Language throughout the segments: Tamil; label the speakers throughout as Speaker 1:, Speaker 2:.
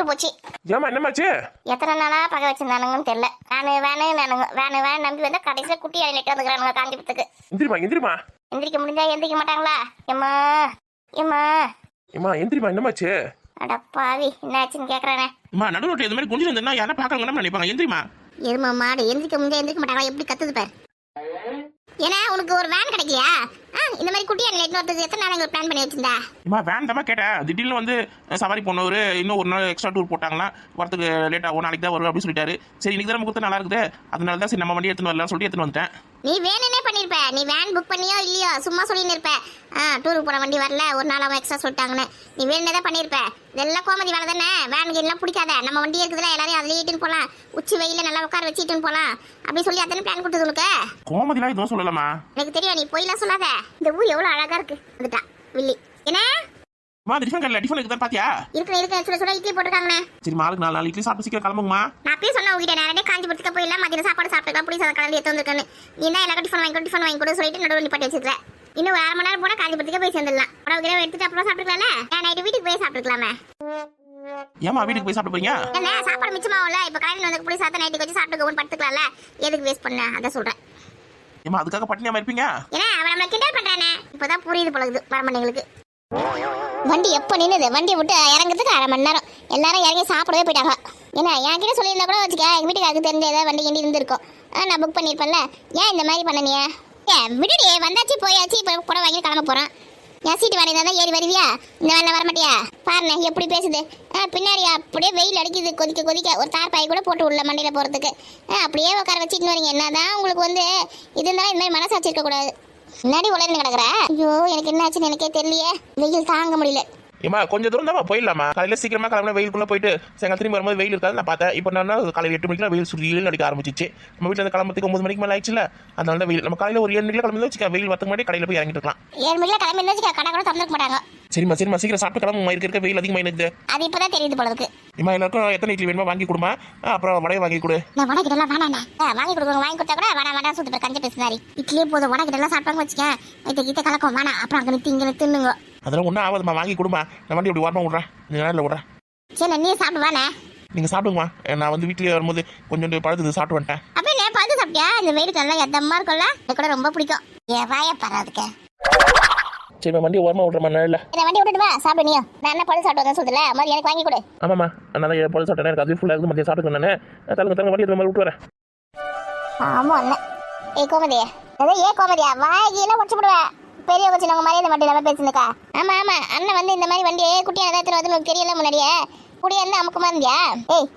Speaker 1: விட்டு போச்சு.
Speaker 2: ஏமா என்னமாச்சு?
Speaker 1: எத்தனை நாளா பகை வச்சிருந்தானுங்கன்னு தெரியல. வேணு நம்பி வந்தா கடைசியில குட்டி அணிலிட்டு வந்துக்கிறானுங்க காஞ்சிபுரத்துக்கு.
Speaker 2: எந்திரிமா
Speaker 1: எந்திரிக்க முடிஞ்சா எந்திரிக்க மாட்டாங்களா? எம்மா எம்மா
Speaker 2: ஏமா எந்திரிமா என்னமாச்சு?
Speaker 1: அட பாவி, என்னாச்சுன்னு கேக்குறானே.
Speaker 2: அம்மா நடுரோட்டில் இது மாதிரி குஞ்சு வந்தா யாரா பாக்காங்கன்னு நினைப்பாங்க. எந்திரிமா.
Speaker 1: எருமா மாடு எந்திரிக்க முடிஞ்சா எந்திரிக்க மாட்டாங்களா? எப்படி கத்துது பாரு. ஏன்னா உனக்கு ஒரு வேன் கிடைக்கலையா? இந்த மாதிரி குட்டி அணிலிட்டு வரதுக்கு எத்தனை நாள் பிளான் பண்ணி வச்சிருந்தா?
Speaker 2: அம்மா வேன் தான் கேட்டேன். திடீர்னு வந்து சவாரி போனவர் இன்னும் ஒரு நாள் எக்ஸ்ட்ரா டூர் போட்டாங்களா, வரதுக்கு லேட் ஆகும், நாளைக்கு தான் வரும் அப்படின்னு சொல்லிட்டாரு. சரி இன்னைக்கு தான் கொடுத்தா நல்லா இருக்குது, அதனால தான் சரி நம்ம வண்டி எடுத்துன்னு வரலாம்னு சொல்லிட்டு எடுத்துன்னு வந்துட்டேன்.
Speaker 1: நீ வேணுன்னே பண்ணிருப்ப. நீ வேன் புக் பண்ணியோ இல்லையோ சும்மா சொல்லின்னு இருப்ப. டூருக்கு போன வண்டி வரல, ஒரு நாள் அவன் எக்ஸ்ட்ரா சொல்லிட்டாங்கன்னு. நீ வேணுன்னே தான் பண்ணிருப்ப. இதெல்லாம் கோமதி வேலை தானே. வேனுக்கு எல்லாம் பிடிக்காத. நம்ம வண்டி இருக்குதுல, எல்லாரையும் அதுல இட்டுன்னு போலாம், உச்சி வெயில நல்லா உட்கார வச்சுட்டுன்னு போலாம் அப்படி சொல்லி அத்தனை பிளான் கொடுத்தது உனக்கு.
Speaker 2: கோமதிலாம் எதுவும் சொல்லலாமா?
Speaker 1: எனக்கு தெரியும், நீ போயிலாம் சொல்லாத. இந்த ஊர் எவ்வளவு அழகா இருக்கு. வந்துட்டா வில்லி. என்ன
Speaker 2: டிஃபன் கடையில் டிஃபன் இருக்குதான் பாத்தியா?
Speaker 1: இருக்கு சுட இட்லி போட்டுருக்காங்கண்ணே.
Speaker 2: சரி மாலுக்கு 4 இட்லி சாப்பிட்டு சீக்கிரம் கிளம்புங்கம்மா.
Speaker 1: நான் அப்பயே சொன்ன உங்ககிட்ட நேரடியாக காஞ்சிபுரத்துக்கு போயிடலாம், மதியம் சாப்பாடு சாப்பிட்டுக்கலாம், புளி சாதம் கலந்து எடுத்து வந்துருக்கானு. நீ தான் எல்லாரும் டிஃபன் வாங்கி கொடு சொல்லிட்டு நடுவில் நிப்பாட்டி வச்சிருக்கேன். இன்னும் 1/2 மணி நேரம் போனா காஞ்சிபுரத்துக்கு போய் சேர்ந்துடலாம். உடம்பு கிடவு எடுத்துட்டு அப்புறம் சாப்பிட்டுக்கலாம்ல. நான் நைட்டு வீட்டுக்கு போய் சாப்பிட்டுக்கலாமே.
Speaker 2: ஏமா வீட்டுக்கு போய் சாப்பிட்டு போறீங்க?
Speaker 1: என்ன சாப்பாடு மிச்சமாகல? இப்ப கடையில் வந்து புளி சாதம் நைட்டுக்கு வச்சு சாப்பிட்டு படுத்துக்கலாம்ல. எதுக்கு வேஸ்ட் பண்ண? அதான் சொல்றேன்.
Speaker 2: ஏமா அதுக்காக பட்டினியாம இருப்பீங்க?
Speaker 1: ஏன்னா அவன் நம்மள கிண்டல் பண்றானே. இப்பதான் புரியுது பழகுது வரமண்டைங்களுக்கு. வண்டி எப்போ நின்னுது? வண்டியை விட்டு இறங்குறதுக்கு 1/2 மணி நேரம். எல்லாரும் இறங்கி சாப்பிடவே போயிட்டாங்க. ஏன்னா என்கிட்ட சொல்லியிருந்தா கூட வச்சுக்க, எங்கள் வீட்டுக்கு தெரிஞ்ச ஏதாவது வண்டி கிண்டி இருந்திருக்கும். நான் புக் பண்ணியிருப்பேன்ல. ஏன் இந்த மாதிரி பண்ணனிய? விடுடி, வந்தாச்சு போயாச்சு, இப்போ கூட வாங்கி கிளம்ப போகிறோம். என் சீட்டு வேலையில் தான் ஏறி வருவியா? இந்த வேலை வரமாட்டியா? பாருண்ணே எப்படி பேசுது. பின்னாடி அப்படியே வெயில் அடிக்குது, கொதிக்க ஒரு தார் பாய் கூட போட்டு உள்ள மண்டியில் போகிறதுக்கு. அப்படியே உட்கார வச்சுட்டு வரீங்க. என்னதான் உங்களுக்கு வந்து இது இருந்தாலும் இந்த மாதிரி மனசாட்சி இருக்கக்கூடாது. முன்னாடி உலர்ந்து கிடக்குற. ஐயோ எனக்கு என்ன ஆச்சுன்னு எனக்கே தெரியலையே. வெயில் தாங்க முடியல.
Speaker 2: ஏமா கொஞ்சம் தூரம் தான் போயிடலாமா? காலையில் சீக்கிரமா கிளம்புனா வெயிலுக்குள்ள போயிட்டு சாயங்காலம் திரும்பி வரும்போது வெயில் இருக்காது நான் பார்த்தேன். இப்போ நான் காலையில் 8 மணிக்கு வெயில் சுற்றியில் அடிக்க ஆரம்பிச்சிச்சு. நம்ம வீட்டில் இருந்து கிளம்புறதுக்கு 9 மணிக்கு மேலே ஆயிடுச்சுல, அதனால தான் வெயில். நம்ம காலையில் ஒரு 7 மணிக்கு கிளம்பி வச்சுக்க, வெயில் வரதுக்கு முன்னாடி கடையில் போய் இறங்கிட்டு இருக்கலாம்.
Speaker 1: 7 மணிக்கு கிளம்பி வச்சுக்க, கடை கூட திறந்துக்க மாட்டாங்க.
Speaker 2: சரிம்மா சீக்கிரம் சாப்பிட்டு கிளம்புமா. இருக்க வெயில் அதிகமாக இருக்குது.
Speaker 1: அது இப்போதான் தெரியுது போல இருக்கு.
Speaker 2: ஏமா எல்லாருக்கும் எத்தனை இட்லி வேணுமா வாங்கி கொடுமா, அப்புறம் வடையை வாங்கி கொடு.
Speaker 1: நான் வடை கிட்டலாம் வேணாண்ணா. வாங்கி கொடுக்குறோம், வாங்கி கொடுத்தா கூட வேணாம் சுத்து பேர் கஞ்சி பேசுனாரி. இட்லியே போதும், வடை கிட்டலாம் சாப்பிட்டாங்க வச்சுக்க, இத்த கலக்கம் வேணாம். அப்புறம் அங்கே நிறுத்தி இங்கே தின்னுங்க.
Speaker 2: அதெல்லாம் ஒன்றும் ஆகாதுமா, வாங்கி கொடுமா. நான் வண்டி இப்படி வரமா விட்றேன், இந்த நேரில் விட்றேன்.
Speaker 1: சரி நீ சாப்பிட்டு வாண்ணே.
Speaker 2: நீங்கள் சாப்பிடுங்கம்மா. நான் வந்து வீட்டிலேயே வரும்போது கொஞ்சம் பழுது சாப்பிட்டு வந்துட்டேன்.
Speaker 1: அப்படியே நான் பழுது சாப்பிட்டியா? இந்த வெயிலுக்கு நல்லா எதமா இருக்கும்ல, எனக்கு கூட ரொம்ப பிடிக்கும். என் வாய பராதுக்க.
Speaker 2: சரி வண்டி ஓரமாக விட்றமா நேரில்.
Speaker 1: இந்த வண்டி விட்டுட்டு வா, சாப்பிடு நீயும். நான் என்ன பழுது சாப்பிட்டு வந்தேன் சொல்லுல, மாதிரி எனக்கு வாங்கி கொடு.
Speaker 2: ஆமாம்மா அதனால பழுது சாப்பிட்டேன், எனக்கு அது ஃபுல்லாக இருக்குது. மதியம் சாப்பிட்டு நான் தங்க வண்டி மாதிரி விட்டு வரேன்.
Speaker 1: ஆமா அண்ணன். கோமதியா கோமதியா வாயில உடச்சு போடுவேன். பெரியவங்க சின்னவங்க மாதிரி இந்த வண்டி நம்ம பேசுனுக்கா. ஆமா அண்ணன் வந்து இந்த மாதிரி வண்டியே குட்டியான ஏதாவது வந்து தெரியல முன்னாடியே குடியா இருந்து அமுக்கமா இருந்தியா?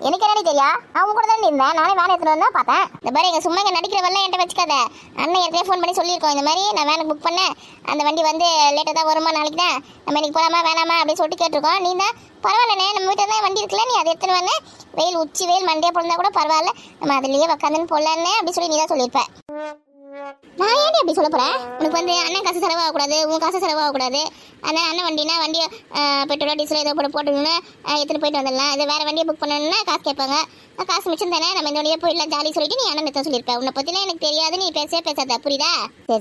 Speaker 1: எனக்கு என்னடி தெரியா? அவங்க கூட தான் இருந்தேன். நானே வேன் எடுத்துட்டு வந்தா பார்த்தேன். இந்த மாதிரி எங்க சும்மா இங்க நடிக்கிறவெல்லாம் என்கிட்ட வச்சுக்காத. அண்ணன் ஏற்கனவே ஃபோன் பண்ணி சொல்லியிருக்கோம், இந்த மாதிரி நான் வேனுக்கு புக் பண்ணேன், அந்த வண்டி வந்து லேட்டாக தான் வருமா, நாளைக்கு தான் நம்ம இன்னைக்கு போகலாமா வேணாமா அப்படின்னு சொல்லிட்டு கேட்டிருக்கோம். நீ தான் பரவாயில்லண்ணே, நம்ம வீட்டில் தான் வண்டி இருக்குல்ல, நீ அதை எடுத்துன்னு வரேன், வெயில் உச்சி வெயில் மண்டியாக போனா கூட பரவாயில்ல, நம்ம அதுலேயே உட்காந்துன்னு போடலான்னு அப்படி சொல்லி நீ தான் சொல்லியிருப்பேன். நான் ஏன் அப்படி சொல்ல போறேன்? உனக்கு வந்து அண்ணன் காசு செலவாகக்கூடாது, உன் காசு செலவாகக்கூடாது. ஆனால் அண்ணன் வண்டினா வண்டியை பெட்ரோலோ டீசலோ ஏதோ போட்டுன்னு எடுத்துகிட்டு போயிட்டு வந்துடலாம். இது வேறு வண்டியை புக் பண்ணணும்னா காசு கேட்பாங்க. காசு மிச்சம் தானே, நம்ம இந்த வழியே போயிடலாம் ஜாலி சொல்லிட்டு நீ அண்ணன் எடுத்து சொல்லியிருப்பேன். உன்னை பற்றிலாம் எனக்கு தெரியாது, நீ பேசாத புரியுதா?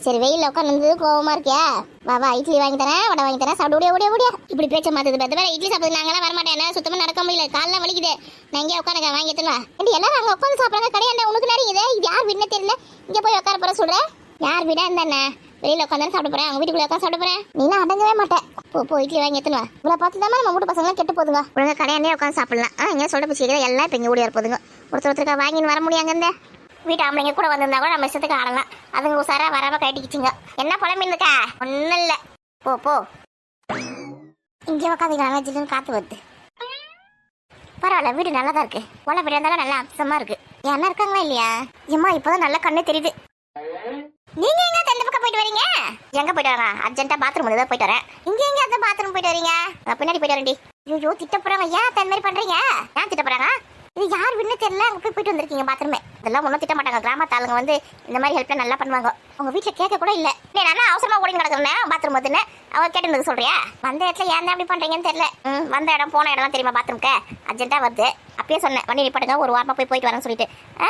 Speaker 1: சரி வெயிலில் உட்காந்து கோவமா இருக்கியா? வா இட்லி வாங்கி தரேன், வடை வாங்கி தரேன், சாப்பிட ஓடியா இப்படி பேச்ச மாத்தது. பெத்த வேற இட்லி சாப்பிடுறது நாங்களாம் வரமாட்டேன். என்ன சுத்தமாக நடக்க முடியல, காலைல வலிக்குது. நான் இங்கே உட்காந்துக்க வாங்கி எடுத்துலாம். எல்லாரும் அங்கே உட்காந்து சாப்பிட்றாங்க, கிடையாது உனக்கு நிறைய இது யார் வீடுன்னு தெரியல. இங்கே போய் உட்கார போற சொல்கிறேன். யார் வீடா இருந்தானே வெளியில உட்காந்து சாப்பிட போறேன், அவங்க வீட்டுக்குள்ள உட்காந்து சாப்பிட போறேன். நீலாம் அடங்கவே மாட்டேன். போ இட்லி வாங்கி எத்துனுவா. இவ்வளோ பார்த்து தான் நம்ம வீட்டு பசங்களாம் கெட்டு போதுங்க. உடனே கடையாண்டே உட்காந்து சாப்பிடலாம். இங்கே சொல்ல பிடிச்சிக்கிற எல்லாம் இப்போ இங்கே ஓடியா போதுங்க. ஒருத்தருக்கா வாங்கின்னு வர முடியாங்க. இந்த வீட்டு ஆம்பளைங்க கூட வந்திருந்தா கூட நம்ம இஷ்டத்துக்கு ஆடலாம். அதுங்க உசாரா வராம கட்டிக்கிச்சுங்க. என்ன புலம்பின்னு இருக்கா? ஒன்றும் இல்லை, போ இங்கே உட்காந்துக்கலாம். ஜில்லுன்னு காற்று வருது. பரவாயில்ல, வீடு நல்லா தான் இருக்கு. உள்ள வீடு இருந்தாலும் நல்லா அம்சமா இருக்கு. என்ன இருக்காங்களா இல்லையா? ஏம்மா இப்போதான் நல்லா கண்ணு தெரியுது. நீங்க எங்க அந்த பக்கம் போயிட்டு வரீங்க? எங்க போயிட்டு வரீங்க? அர்ஜென்ட்டா பாத்ரூம் ஏதாவது போயிட்டு வரேன். எங்க அந்த பாத்ரூம் போயிட்டு வரீங்க? பின்னாடி போயிட்டு வரேன்டி. ஐயோ திட்ட போறாங்க. ஏன் அந்த மாதிரி பண்றீங்க? ஏன் திட்ட போறாங்க? இது யார் வீடுன்னு தெரியல, அங்கே போயிட்டு வந்திருக்கீங்க பாத்ரூமே. இதெல்லாம் ஒன்றும் திட்ட மாட்டாங்க. கிராமத்து ஆளுங்க வந்து இந்த மாதிரி ஹெல்ப்லாம் நல்லா பண்ணுவாங்க. அவங்க வீட்டில் கேட்க கூட இல்லை. நல்லா அவசரமாக ஓடி கிடக்குறேன் பாத்ரூம் வந்துன்னு அவங்க கேட்டுருந்தது சொல்றியா? வந்த இடத்துல ஏன் அப்படி பண்ணுறீங்கன்னு தெரியல. வந்த இடம் போன இடம்லாம் தெரியுமா? பாத்ரூம்க்கு அர்ஜென்ட்டாக வருது. அப்பயே சொன்னேன் வண்டி நிப்பாட்டுங்க, ஒரு வாரமாக போயிட்டு வரேன்னு சொல்லிட்டு.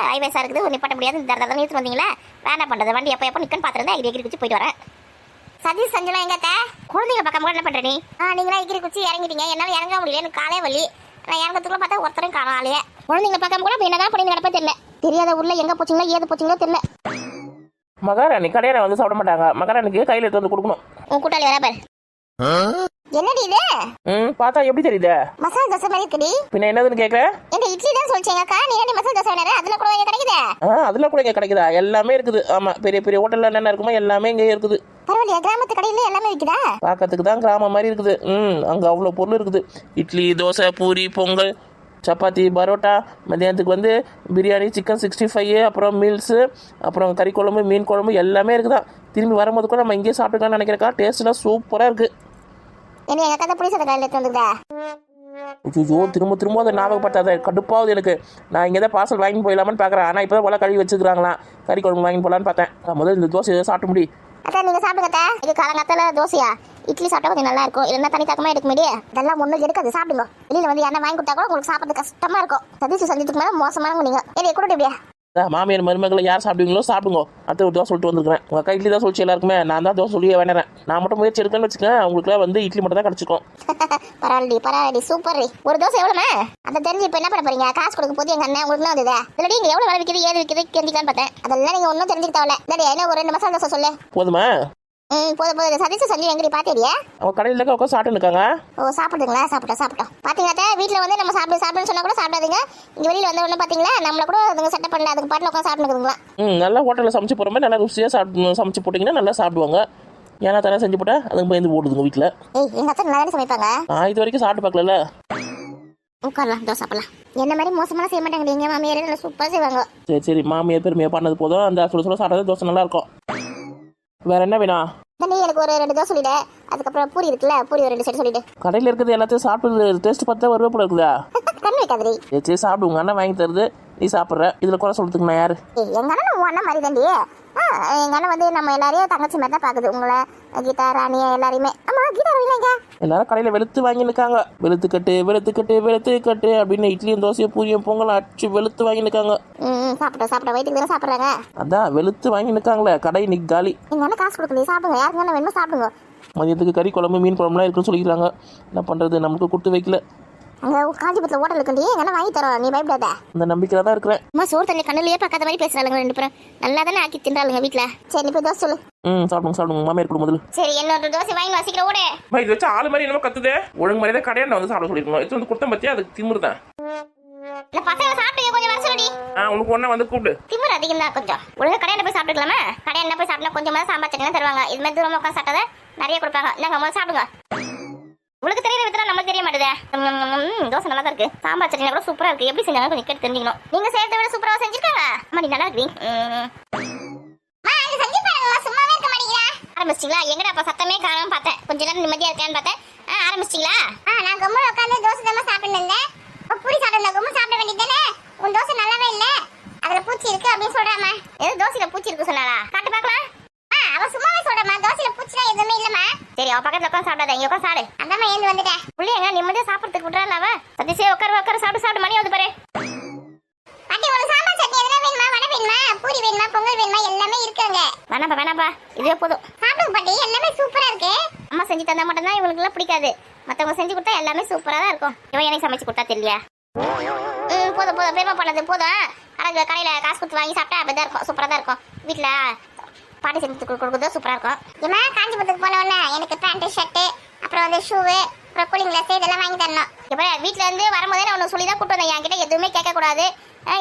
Speaker 1: ஹைவேஸாக இருக்குது, நிப்பாட்ட முடியாது, இந்த இடத்துல நிறுத்து வந்தீங்களா? வேணா பண்ணுறது வண்டி எப்போ நிற்கன்னு பார்த்துருந்தா எகிரி குச்சி போயிட்டு வரேன். சதீஷ் சஞ்சலம் எங்கத்த குழந்தைங்க பக்கம் கூட என்ன பண்ணுற நீ? நீங்களா எகிரி குச்சி இறங்கிட்டீங்க, என்னால் இறங்க முடியல, எனக்கு காலே வலி. நான் இறங்கத்துக்குள்ள பார்த்தா ஒருத்தரையும் காணோம் ஆளையே. குழந்தைங்களை பார்க்காம கூட என்னதான் பண்ணி நடப்பே தெரியல. தெரியாத ஊர்ல எங்க போச்சுங்களோ ஏது போச்சுங்களோ தெரியல.
Speaker 2: மகாராணி கடையில வந்து சாப்பிட மாட்டாங்க. மகாராணிக்கு கையில எடுத்து வந்து கொடுக்கணும்.
Speaker 1: உன் கூட்டாளி வரா பாரு. என்னடி இது?
Speaker 2: பார்த்தா எப்படி தெரியுது?
Speaker 1: மசாலா தோசை மாதிரி இருக்குடி.
Speaker 2: பின்ன என்னதுன்னு கேக்குறேன்.
Speaker 1: இந்த இட்லி தான் சொல்லிச்சேங்கக்கா. நீ என்ன மசாலா தோசை வேணாரு? அதுல கூட இங்க கிடைக்குதா?
Speaker 2: அதுல கூட இங்க கிடைக்குதா? எல்லாமே இருக்குது. ஆமா, பெரிய பெரிய ஹோட்டல்ல என்னென்ன இருக்குமோ எல்லாமே இங்கே இருக்குது.
Speaker 1: பரவாயில்லையா? கிராமத்து கடையில எல்லாமே இருக்குதா?
Speaker 2: பார்க்கறதுக்கு தான் கிராமம் மாதிரி இருக்குது. அங்க அவ்வளோ பொருள் இருக்குது. இட்லி, தோசை, பூரி, பொங்கல், சப்பாத்தி, பரோட்டா. மதியானத்துக்கு வந்து பிரியாணி, சிக்கன் 65, அப்புறம் மீல்ஸு, அப்புறம் கறி குழம்பு, மீன் குழம்பு எல்லாமே இருக்குதான். திரும்பி வரும்போது கூட நம்ம இங்கேயே சாப்பிட்டுக்கலாம்னு நினைக்கிறக்கா. டேஸ்ட்லாம் சூப்பராக இருக்குது.
Speaker 1: என்ன எங்க கதை புளி சாதம் கையில் எடுத்து வந்துருக்கா?
Speaker 2: ஐயோ, திரும்ப திரும்ப அதை ஞாபகப்படுத்தாத. கடுப்பாவது எனக்கு. நான் இங்கே தான் பார்சல் வாங்கி போயிடலாமான்னு பார்க்குறேன். ஆனால் இப்போ தான் போல கழுவி வச்சுக்கிறாங்களாம். கறி குழம்பு வாங்கி போகலான்னு பார்த்தேன். நான் முதல்ல இந்த தோசை சாப்பிட்டு முடி.
Speaker 1: அக்கா நீங்க சாப்பிடுங்க. இது காலங்காத்தால தோசையா? இட்லி சாப்பிட்டா கொஞ்சம் நல்லா இருக்கும். இல்லைன்னா தனி தாக்கமா எடுக்க முடியும். இதெல்லாம் ஒன்றும் எடுக்காது. சாப்பிடுங்க. வெளியில வந்து என்ன வாங்கி கொடுத்தா கூட உங்களுக்கு சாப்பிட்றது கஷ்டமா இருக்கும். சதீஷ் செஞ்சதுக்கு மேலே மோசமானவங்க நீங்க. ஏன் கூட இப்படியா?
Speaker 2: மாமியார் மருமகளை யார் சாப்பிடுவீங்களோ சாப்பிடுங்க. அடுத்த ஒரு தோசை சொல்லிட்டு வந்துருக்கேன். உங்கள் அக்கா இட்லி தான் சொல்லிச்சு எல்லாருக்குமே. நான் தான் தோசை சொல்லியே வேணறேன். நான் மட்டும் முயற்சி எடுக்கணும்னு வச்சுக்கேன். உங்களுக்குலாம் வந்து இட்லி மட்டும் தான் கிடச்சிக்கும்.
Speaker 1: பரவாயில்ல சூப்பர். ஒரு தோசை எவ்வளோமே அதை தெரிஞ்சு இப்போ என்ன பண்ண போறீங்க? காசு கொடுக்க போது எங்க அண்ணன் உங்களுக்கு வந்தது. இல்லாடி இங்கே எவ்வளோ விலை விற்கிது ஏது விற்கிது தெரிஞ்சுக்கலான்னு பார்த்தேன். அதெல்லாம் நீங்கள் ஒன்றும் தெரிஞ்சுக்க தேவையில்ல. இல்லாடி என்ன ஒரு 2 மசாலா தோசை சொல்லு.
Speaker 2: போதுமா?
Speaker 1: போதும். சதீஷ் செஞ்சு எங்கடி பாத்தேடியா?
Speaker 2: அவங்க கடையில் உட்காந்து சாப்பிட்டு இருக்காங்க.
Speaker 1: ஓ சாப்பிடுங்களா? சாப்பிட்டோம். பாத்தீங்களா வீட்டில் வந்து நம்ம சாப்பிடுன்னு சொன்னா கூட சாப்பிடாதீங்க. இங்கே வெளியில் வந்த உடனே பாத்தீங்களா நம்மள கூட அதுங்க செட்டப் பண்ணல. அதுக்கு பாட்டில் உட்காந்து சாப்பிட்டுங்களா?
Speaker 2: நல்லா ஹோட்டலில் சமைச்சு போகிற மாதிரி நல்லா ருசியாக சமைச்சு போட்டிங்கன்னா நல்லா சாப்பிடுவாங்க. ஏன்னா தானே செஞ்சு போட்டா அதுங்க பயந்து போடுதுங்க வீட்டில்.
Speaker 1: எங்க அத்தை நல்லா சமைப்பாங்க.
Speaker 2: நான் இது வரைக்கும் சாப்பிட்டு பார்க்கல.
Speaker 1: உட்காரலாம் தோசை சாப்பிடலாம். என்ன மாதிரி மோசமாக செய்ய மாட்டாங்க. எங்கள் மாமியார் நல்லா சூப்பராக செய்வாங்க.
Speaker 2: சரி மாமியார் பெருமையாக பண்ணது போதும். அந்த சுட சாப்பிட்டது தோசை நல்லா இருக்கும். வேற என்ன வேணும்?
Speaker 1: நீ எனக்கு ஒரு 2 தோசை சொல்லிடு. அதுக்கப்புறம் பூரி இருக்குல்ல, பூரி ஒரு 2 செட் சொல்லிடு.
Speaker 2: கடையில் இருக்கிறது எல்லாத்தையும் சாப்பிட்டு டேஸ்ட் பார்த்தா வருவே போல இருக்குதா?
Speaker 1: கண்ணு வைக்காதடி.
Speaker 2: சரி சாப்பிடு. உங்க அண்ணன் வாங்கி தருது, நீ சாப்பிட்ற. இதில் குறை சொல்றதுக்கு நான் யாரு?
Speaker 1: எங்க அண்ணன் உன் அண்ணன் மாதிரி தாண்டி. எங்க அண்ணன் வந்து நம்ம எல்லாரையும் தங்கச்சி மாதிரி தான் பாக்குது. உங்களை கீதா ராணியை எல்லாரையுமே. ஆமா கீதா ராணிங்க
Speaker 2: எல்லாரும் கடையில் வெளுத்து வாங்கி நிற்காங்க. வெளுத்து கட்டு அப்படின்னு இட்லியும் தோசையும் பூரியும் பொங்கலும் அடிச்சு வெளுத்து வாங்கி நிற்காங்க.
Speaker 1: சாப்பிட வயிற்றுக்கு தானே சாப்பிட்றாங்க.
Speaker 2: அதான் வெளுத்து வாங்கி நிற்காங்களே. கடை இன்னைக்கு காலி.
Speaker 1: எங்க அண்ணன் காசு கொடுக்கல. சாப்பிடுங்க. யாருக்கு என்ன வேணுமோ சாப்பிடுங்க.
Speaker 2: மதியத்துக்கு கறி குழம்பு மீன் குழம்புலாம் இருக்குன்னு சொல்லிக்கிறாங்க. என்ன பண்றது, நமக்கு கொடுத்து வைக்கல.
Speaker 1: அங்கே காஞ்சிபுரத்தில் ஹோட்டல் இருக்குண்டி. எங்கன்னா வாங்கி தரோம். நீ பயப்படாத.
Speaker 2: இந்த நம்பிக்கையில தான் இருக்கிறேன்.
Speaker 1: அம்மா சோறு தண்ணி கண்ணுலயே பார்க்காத மாதிரி பேசுறாங்க 2 பேரும். நல்லா தானே ஆக்கி தின்றாளுங்க வீட்டில். சரி நீ போய் தோசை சொல்லு.
Speaker 2: சாப்பிடுங்க. மாமியார் கொடு முதல்ல.
Speaker 1: சரி என்னோட தோசை வாங்கி வசிக்கிற ஓடு.
Speaker 2: இது வச்சு ஆளு மாதிரி என்னமோ கத்துதே. ஒழுங்கு மாதிரியே கடையாண்ட வந்து சாப்பிட சொல்லிருக்கோம். இது வந்து கொடுத்த பத்தியா அதுக்கு திமுருதான்.
Speaker 1: பசங்க சாப்பிட்டு கொஞ்சம் வர சொல்லி.
Speaker 2: உனக்கு ஒண்ணா வந்து கூப்பிடு.
Speaker 1: திமுரு அதிகம் தான் கொஞ்சம். ஒழுங்கு கடையாண்ட போய் சாப்பிட்டுக்கலாமா? கடையாண்ட போய் சாப்பிட்டா கொஞ்சமா சாம்பார் சட்னி தருவாங்க. இது மாதிரி தூரமா உட்காந்து சாப்பிட்டதை நிறைய கொடுப்பாங்க. நாங்கள் முதல்ல சாப்பிடுங்க. உங்களுக்கு தெரியற விதத்துல நமக்கு தெரிய மாட்டேதே. தோசை நல்லா தான் இருக்கு. சாம்பார் சட்னி கூட சூப்பரா இருக்கு. எப்படி செஞ்சாங்க கொஞ்சம் கேட்டு தெரிஞ்சுக்கணும். நீங்க செய்யறத விட சூப்பரா செஞ்சிருக்காங்க. அம்மா நீ நல்லா இருக்கீங்க. ஆரம்பிச்சிங்களா? எங்கடா அப்ப சத்தமே காணாம பார்த்தேன். கொஞ்ச நேரம் நிம்மதியா இருக்கேன்னு பார்த்தேன். ஆரம்பிச்சிங்களா? நான் கம்முல உட்காந்து தோசை தான் சாப்பிட்டு இருந்தேன். பூரி சாப்பிட்டு கம்முல சாப்பிட வேண்டியதானே. உன் தோசை நல்லாவே இல்ல. அதுல பூச்சி இருக்கு அப்படின்னு சொல்றாமா. ஏதோ தோசையில பூச்சி இருக்கு சொன்னாளா? காட்டு பார்க்கலாம். அவ சும்மாவே சொல்றமா. தோசையில பூச்சிலாம் எதுவுமே இல்லமா. சரி அவ பக்கத்துல உட்காந்து சாப்பிடாத. இங்க உட்காந்து சாடு. அதாம்மா ஏந்து வந்துட்டேன். புள்ளைங்க நிம்மதியா சாப்பிடறதுக்கு விட்டுறாள் அவ. சதீஷே உட்காரு சாப்பிடு மணி வந்து பாரு. பாட்டி ஒரு சாம்பார் சட்னி எதுனா வேணுமா? வடை வேணுமா? பூரி வேணுமா? பொங்கல் வேணுமா? எல்லாமே இருக்குங்க. வேணாப்பா இதுவே போதும். சாப்பிடுங்க பாட்டி. எல்லாமே சூப்பரா இருக்கு. அம்மா செஞ்சு தந்தா மட்டும் தான் இவங்களுக்கு எல்லாம் பிடிக்காது. மத்தவங்க செஞ்சு கொடுத்தா எல்லாமே சூப்பரா தான் இருக்கும். இவன் எனக்கு சமைச்சு கொடுத்தா தெரியலையா? போதும் பெருமை பண்ணது போதும். கடையில காசு கொடுத்து வாங்கி சாப்பிட்டா அப்படிதான் இருக்கும். சூப்பரா தான் இருக்கும். வீட்டுல பாட்டி செஞ்சு கொடுக்குறது சூப்பரா இருக்கும். ஏமா காஞ்சிபுரத்துக்கு போனோன்னா எனக்கு பேண்ட் ஷர்ட் அப்புறம் வந்து ஷூவு அப்புறம் கூலிங் கிளாஸ் இதெல்லாம் வாங்கி தரணும். இப்போ வீட்டுல இருந்து வரும்போதே நான் உனக்கு சொல்லி தான் கூட்டு வந்தேன். என்கிட்ட எதுவுமே கேட்கக்கூடாது.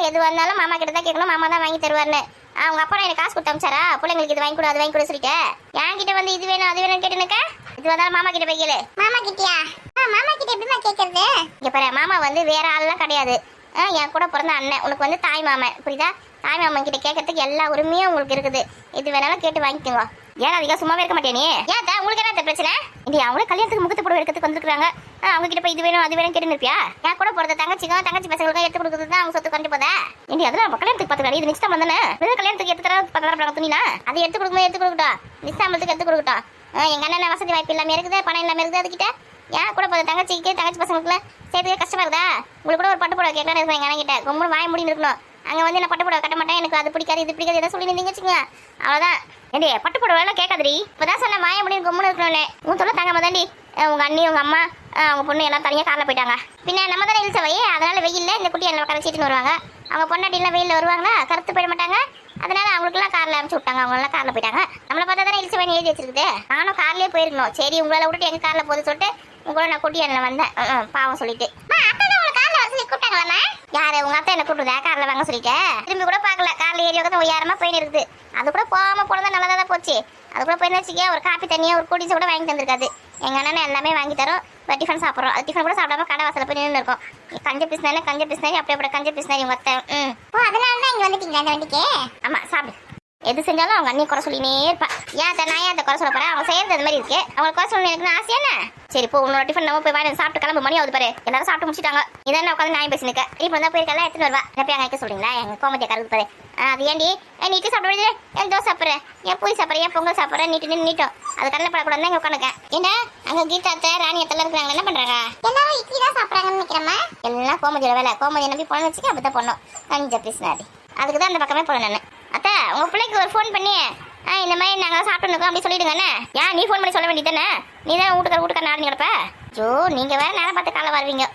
Speaker 1: எது வந்தாலும் மாமா கிட்ட தான் கேட்கணும். மாமா தான் வாங்கி தருவார்னு. அவங்க அப்பா எனக்கு காசு கொடுத்து அமிச்சாரா பிள்ளைங்களுக்கு இது வாங்கி கொடு அது வாங்கி கொடு சொல்லிட்டு என்கிட்ட வந்து இது வேணும் அது வேணும்னு கேட்டுனுக்க. இது வந்தாலும் மாமா கிட்ட போய் கேளு. மாமா கிட்டயா? மாமா கிட்ட எப்படிமா கேட்கறது? இங்க பாரு மாமா வந்து வேற ஆள்லாம் கிடையாது. என் கூட பிறந்த அண்ணன். உனக்கு வந்து தாய் மாமன். புரியுதா? தாய் மாமன் கிட்ட கேட்கறதுக்கு எல்லா உரிமையும் உங்களுக்கு இருக்குது. இது வேணாலும் கேட்டு வாங்கிக்கோங்க. ஏன் அதிகம் சும்மாவே இருக்க மாட்டேனே? ஏன் உங்களுக்கு என்ன பிரச்சனை? இடி அவங்களே கல்யாணத்துக்கு முகத்து போட எடுக்கிறதுக்கு வந்துருக்காங்க. அவங்க கிட்ட போய் இது வேணும் அது வேணும் கேட்டு இருப்பியா? என் கூட பிறந்த தங்கச்சி பசங்களுக்கும் எடுத்து கொடுக்குறது தான் அவங்க சொத்து கொண்டு போதா? இடி அதெல்லாம் கல்யாணத்துக்கு பார்த்துக்கலாம். இது நிச்சயம் வந்தானே கல்யாணத்துக்கு எடுத்து தர 10,000 துணினா அதை எடுத்து கொடுக்கும்போது எடுத்து கொடுக்கட்டும். நிச்சயத்துக்கு எடுத்து கொடுக்கட்டும். எங்க அண்ணன் வசதி வாய்ப்பு இல்லாம இருக்குது. பணம் இல்லாம இருக்குது. அதுக்கிட்ட ஏன் கூட பிறந்த தங்கச்சி பசங்களுக்குலாம் சேர்த்துக்க கஷ்டமா இருக்குதா? உங்களுக்கு கூட ஒரு பட்டு போட கேட்கலாம் இருக்கும். எங்க அண்ணன் கிட்ட ரொம்ப வாய முடியும் இருக்கணும். அங்கே வந்து நான் பட்டு புடவை கட்ட மாட்டேன். எனக்கு அது பிடிக்காது இது பிடிக்காது எதாவது சொல்லி நின்றீங்க வச்சுங்க. அவ்வளோதான். ஏண்டி பட்டு புடவை எல்லாம் கேட்காதடி. இப்போதான் சொன்ன மாய முடியும் கம்முன்னு இருக்கணும்னு. உன் தொல்லை தாங்க தாண்டி. உங்கள் அண்ணி உங்கள் அம்மா அவங்க பொண்ணு எல்லாம் தனியாக காரில் போயிட்டாங்க. பின்ன நம்ம தானே இழுச்ச வை, அதனால வெயில்ல இந்த குட்டி என்ன கரைச்சிட்டுன்னு வருவாங்க. அவங்க பொண்டாட்டிலாம் வெயிலில் வருவாங்களா, கருத்து போயிட மாட்டாங்க. அதனால அவங்களுக்குலாம் காரில் அனுப்பிச்சு விட்டாங்க. அவங்களாம் காரில் போயிட்டாங்க. நம்மளை பார்த்தா தானே இழுச்ச வயன் எழுதி வச்சிருக்குது. நானும் கார்லேயே போயிருக்கணும். சரி உங்களால் விட்டுட்டு எங்கள் காரில் போது சொல்லிட்டு உங்களோட நான் குட்டி என்ன வந்தேன். பாவம் சொல்லிட்டு யாரு உங்க அத்தை என்ன கூப்பிடுதா காரில் வாங்க சொல்லிட்டு? திரும்பி கூட பார்க்கல. காரில் ஏறி உட்காந்து ஒய்யாரமா போயின்னு இருக்குது. அது கூட போகாம போனதா நல்லதா தான் போச்சு. அது கூட போயிருந்தா வச்சுக்க ஒரு காப்பி தண்ணியாக ஒரு குடிச்சு கூட வாங்கி தந்திருக்காது. எங்கள் அண்ணன் எல்லாமே வாங்கி தரோம். இப்போ டிஃபன் சாப்பிட்றோம். அது டிஃபன் கூட சாப்பிடாம கடை வாசலில் போய் நின்று இருக்கும். கஞ்ச பிஸ்னாரி அப்படி கஞ்ச பிஸ்னாரி உங்க அத்தை. அதனால தான் இங்கே வந்துட்டீங்களா இந்த வண்டிக்கு? ஆமாம் சாப்பிடு. எது செஞ்சாலும் அவங்க அண்ணி குறை சொல்லினே இருப்பா. ஏன் நான் ஏன் அந்த குறை சொல்ல போறேன்? அவங்க செய்யறது அது மாதிரி இருக்கு. அவங்க குறை சொல்லணும் எனக்கு ஆசையானே. சரி இப்போ உன்னோட டிஃபன் நம்ம போய் வாங்கி சாப்பிட்டு கிளம்பு. மணி ஆகுது பாரு. எல்லாரும் சாப்பிட்டு முடிச்சிட்டாங்க. இதான் உட்காந்து நான் பேசி நிற்க. இப்போ தான் போயிருக்கல எடுத்துன்னு வருவா. என்ன போய் அங்கே வைக்க சொல்றீங்களா? எங்க கோமதியை கருக்கு பாரு. அது ஏண்டி நீ இட்லி சாப்பிட என் தோசை சாப்பிட்றேன், என் பூரி சாப்பிட்றேன், என் பொங்கல் சாப்பிட்றேன், நீட்டும். அது கண்ணில் படக்கூடாது இங்கே உட்காந்துக்கேன். என்ன அங்கே கீதாத்தை ராணி அத்தெல்லாம் இருக்கிறாங்க, என்ன பண்றாங்க? எல்லாரும் இட்லி தான் சாப்பிட்றாங்கன்னு நினைக்கிறேம்மா. எல்லாம் கோமதியோட வேலை. கோமதியை நம்பி போன வச்சுக்க அப்படி தான் பண்ணோம். கஞ்ச பிஸ்னாரி. அதுக்கு தான் அந்த பக்கமே போனேன் நான். அத்தை உங்க பிள்ளைக்கு ஒரு ஃபோன் பண்ணி இந்த மாதிரி நாங்கள் சாப்பிட்டுருக்கோம் அப்படி சொல்லிடுங்கண்ணே. ஏன் நீ ஃபோன் பண்ணி சொல்ல வேண்டியதானே? நீ தான் வீட்டுக்கார நாடு கிடப்ப. ஜோ நீங்கள் வேற நேரம் பார்த்து காலை வருவீங்க.